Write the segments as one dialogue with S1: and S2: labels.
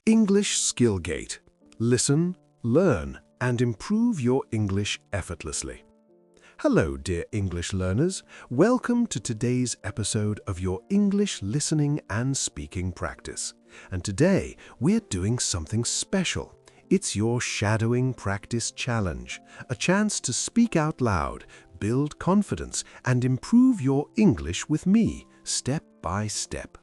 S1: English Skill Gate. Listen, learn, and improve your English effortlessly. Hello, dear English learners. Welcome to today's episode of your English listening and speaking practice. And today, we're doing something special. It's your shadowing practice challenge, a chance to speak out loud, build confidence, and improve your English with me, step by step.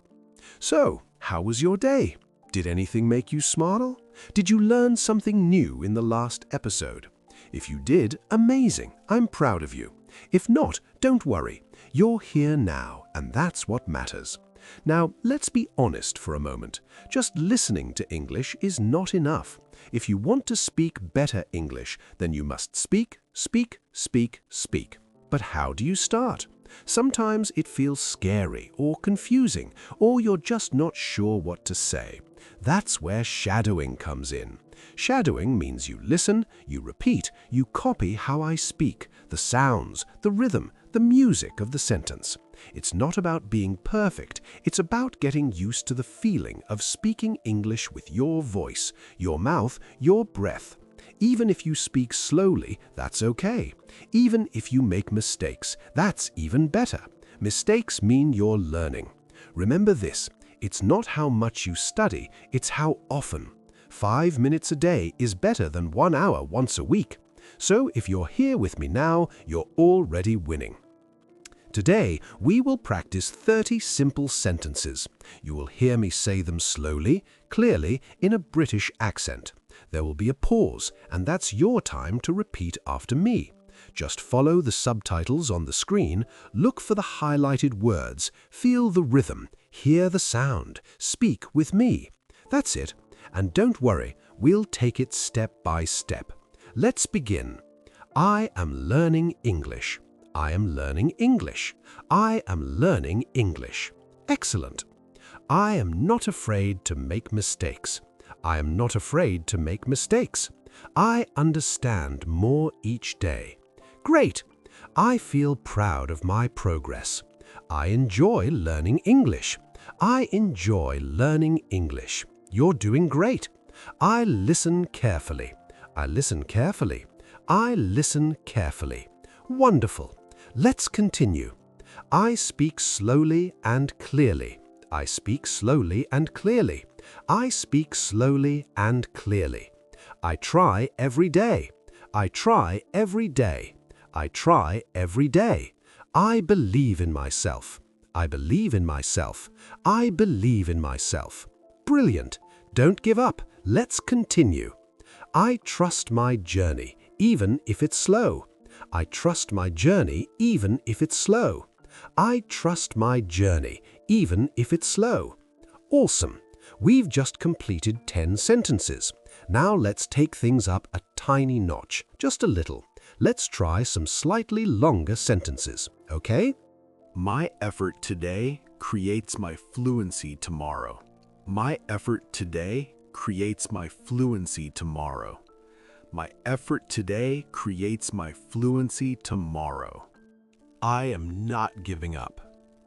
S1: So, how was your day? Did anything make you smile? Did you learn something new in the last episode? If you did, amazing. I'm proud of you. If not, don't worry. You're here now, and that's what matters. Now, let's be honest for a moment. Just listening to English is not enough. If you want to speak better English, then you must speak, speak, speak, speak. But how do you start? Sometimes it feels scary or confusing, or you're just not sure what to say. That's where shadowing comes in. Shadowing means you listen, you repeat, you copy how I speak, the sounds, the rhythm, the music of the sentence. It's not about being perfect, it's about getting used to the feeling of speaking English with your voice, your mouth, your breath. Even if you speak slowly, that's okay. Even if you make mistakes, that's even better. Mistakes mean you're learning. Remember this, it's not how much you study, it's how often. 5 minutes a day is better than 1 hour once a week. So if you're here with me now, you're already winning. Today, we will practice 30 simple sentences. You will hear me say them slowly, clearly, in a British accent. There will be a pause, and that's your time to repeat after me. Just follow the subtitles on the screen, look for the highlighted words, feel the rhythm, hear the sound, speak with me. That's it. And don't worry, we'll take it step by step. Let's begin. I am learning English. I am learning English. I am learning English. Excellent. I am not afraid to make mistakes. I am not afraid to make mistakes. I understand more each day. Great. I feel proud of my progress. I enjoy learning English. I enjoy learning English. You're doing great. I listen carefully. I listen carefully. I listen carefully. Wonderful. Let's continue. I speak slowly and clearly. I speak slowly and clearly. I speak slowly and clearly. I try every day. I try every day. I try every day. I believe in myself. I believe in myself. I believe in myself. Brilliant. Don't give up. Let's continue. I trust my journey, even if it's slow. I trust my journey, even if it's slow. I trust my journey, even if it's slow. Awesome. We've just completed 10 sentences. Now let's take things up a tiny notch, just a little. Let's try some slightly longer sentences, okay?
S2: My effort today creates my fluency tomorrow. My effort today creates my fluency tomorrow. My effort today creates my fluency tomorrow. I am not giving up.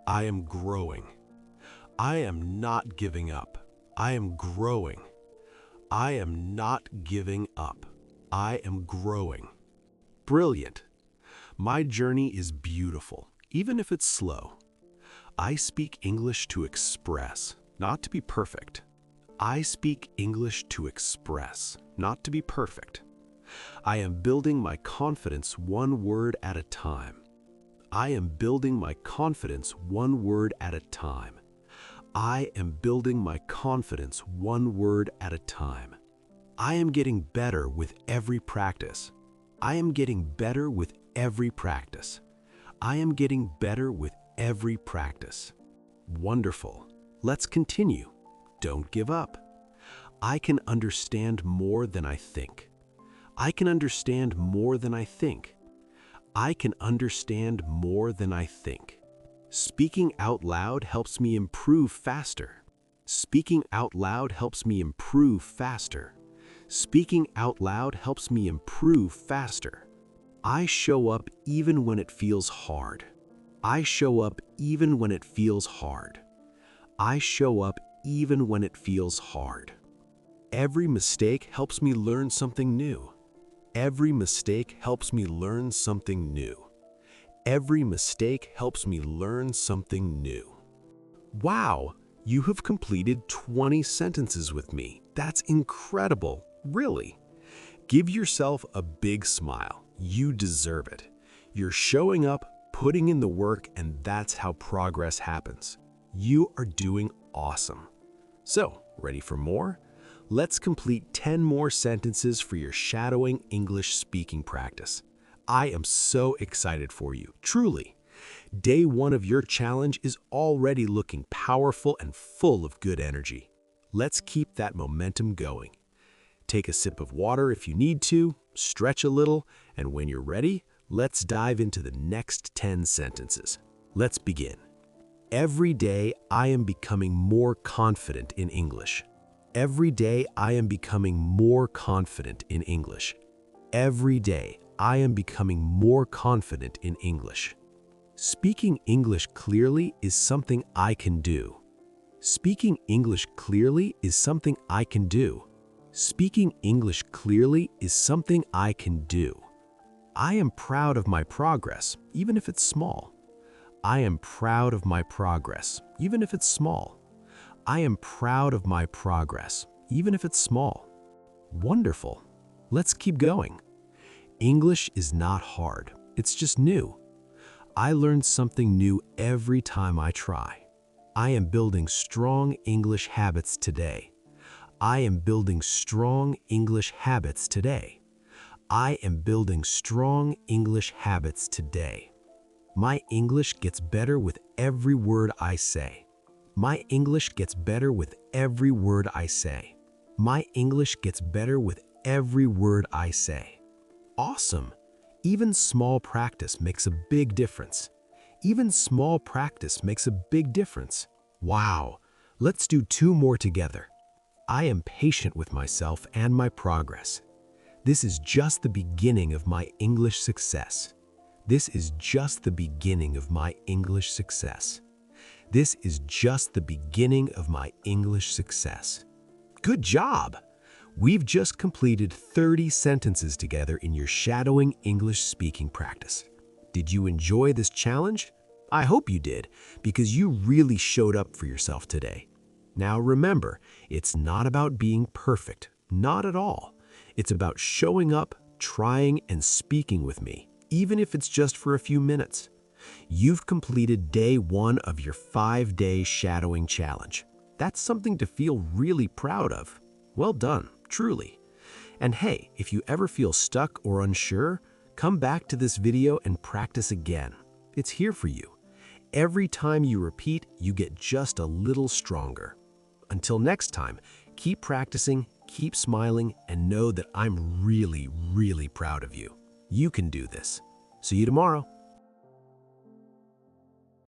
S2: I am growing. I am not giving up. I am growing. I am not giving up. I am growing. Brilliant. My journey is beautiful, even if it's slow. I speak English to express, not to be perfect. I speak English to express, not to be perfect. I am building my confidence one word at a time. I am building my confidence one word at a time. I am building my confidence one word at a time. I am getting better with every practice. I am getting better with every practice. I am getting better with every practice. Wonderful. Let's continue. Don't give up. I can understand more than I think. I can understand more than I think. I can understand more than I think. Speaking out loud helps me improve faster. Speaking out loud helps me improve faster. Speaking out loud helps me improve faster. I show up even when it feels hard. I show up even when it feels hard. I show up even when it feels hard. Every mistake helps me learn something new. Every mistake helps me learn something new. Every mistake helps me learn something new. Wow, you have completed 20 sentences with me. That's incredible, really. Give yourself a big smile. You deserve it. You're showing up, putting in the work, and that's how progress happens. You are doing awesome. So, ready for more? Let's complete 10 more sentences for your shadowing English speaking practice. I am so excited for you, truly. Day 1 of your challenge is already looking powerful and full of good energy. Let's keep that momentum going. Take a sip of water if you need to, stretch a little, and when you're ready, let's dive into the next 10 sentences. Let's begin. Every day, I am becoming more confident in English. Every day, I am becoming more confident in English. Every day, I am becoming more confident in English. Speaking English clearly is something I can do. Speaking English clearly is something I can do. Speaking English clearly is something I can do. I am proud of my progress, even if it's small. I am proud of my progress, even if it's small. I am proud of my progress, even if it's small. Wonderful. Let's keep going. English is not hard. It's just new. I learn something new every time I try. I am building strong English habits today. I am building strong English habits today. I am building strong English habits today. My English gets better with every word I say. My English gets better with every word I say. My English gets better with every word I say. Awesome! Even small practice makes a big difference. Even small practice makes a big difference. Wow! Let's do 2 more together. I am patient with myself and my progress. This is just the beginning of my English success. This is just the beginning of my English success. This is just the beginning of my English success. Good job! We've just completed 30 sentences together in your shadowing English speaking practice. Did you enjoy this challenge? I hope you did, because you really showed up for yourself today. Now remember, it's not about being perfect, not at all. It's about showing up, trying, and speaking with me, even if it's just for a few minutes. You've completed day 1 of your 5-day shadowing challenge. That's something to feel really proud of. Well done, truly. And hey, if you ever feel stuck or unsure, come back to this video and practice again. It's here for you. Every time you repeat, you get just a little stronger. Until next time, keep practicing, keep smiling, and know that I'm really, really proud of you. You can do this. See you tomorrow.